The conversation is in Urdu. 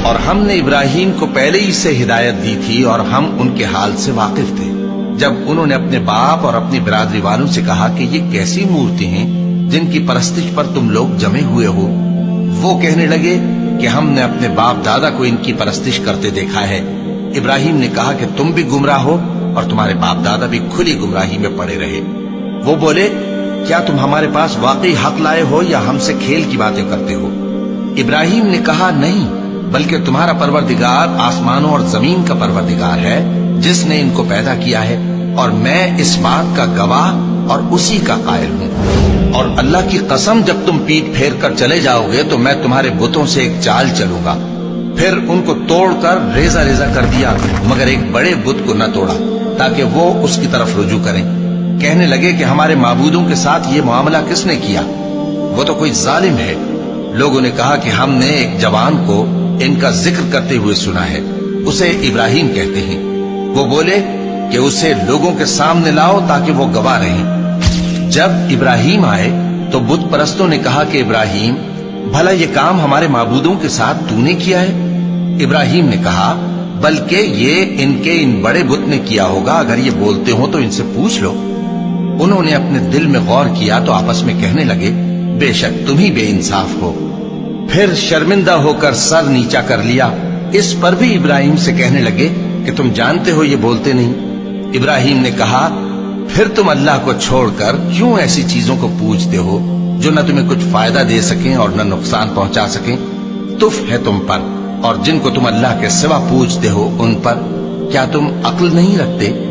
اور ہم نے ابراہیم کو پہلے ہی سے ہدایت دی تھی اور ہم ان کے حال سے واقف تھے۔ جب انہوں نے اپنے باپ اور اپنی برادری والوں سے کہا کہ یہ کیسی مورتی ہیں جن کی پرستش پر تم لوگ جمے ہوئے ہو، وہ کہنے لگے کہ ہم نے اپنے باپ دادا کو ان کی پرستش کرتے دیکھا ہے۔ ابراہیم نے کہا کہ تم بھی گمراہ ہو اور تمہارے باپ دادا بھی کھلی گمراہی میں پڑے رہے۔ وہ بولے، کیا تم ہمارے پاس واقعی حق لائے ہو یا ہم سے کھیل کی باتیں کرتے ہو؟ ابراہیم نے کہا، نہیں، بلکہ تمہارا پروردگار آسمانوں اور زمین کا پروردگار ہے جس نے ان کو پیدا کیا ہے، اور میں اس بات کا گواہ اور اسی کا قائل ہوں۔ اور اللہ کی قسم، جب تم پیٹ پھیر کر چلے جاؤ گے تو میں تمہارے بتوں سے ایک چال چلوں گا۔ پھر ان کو توڑ کر ریزہ ریزہ کر دیا، مگر ایک بڑے بت کو نہ توڑا تاکہ وہ اس کی طرف رجوع کریں۔ کہنے لگے کہ ہمارے معبودوں کے ساتھ یہ معاملہ کس نے کیا؟ وہ تو کوئی ظالم ہے۔ لوگوں نے کہا کہ ہم نے ایک جوان کو ان کا ذکر کرتے ہوئے سنا ہے، اسے ابراہیم کہتے ہیں۔ وہ بولے کہ اسے لوگوں کے سامنے لاؤ تاکہ وہ گواہ رہیں۔ جب ابراہیم آئے تو بت پرستوں نے کہا کہ ابراہیم، بھلا یہ کام ہمارے معبودوں کے ساتھ تو نے کیا ہے؟ ابراہیم نے کہا، بلکہ یہ ان کے ان بڑے بت نے کیا ہوگا، اگر یہ بولتے ہوں تو ان سے پوچھ لو۔ انہوں نے اپنے دل میں غور کیا تو آپس میں کہنے لگے، بے شک تم ہی بے انصاف ہو۔ پھر شرمندہ ہو کر سر نیچا کر لیا۔ اس پر بھی ابراہیم سے کہنے لگے کہ تم جانتے ہو یہ بولتے نہیں۔ ابراہیم نے کہا، پھر تم اللہ کو چھوڑ کر کیوں ایسی چیزوں کو پوجتے ہو جو نہ تمہیں کچھ فائدہ دے سکیں اور نہ نقصان پہنچا سکیں؟ تف ہے تم پر اور جن کو تم اللہ کے سوا پوجتے ہو ان پر، کیا تم عقل نہیں رکھتے؟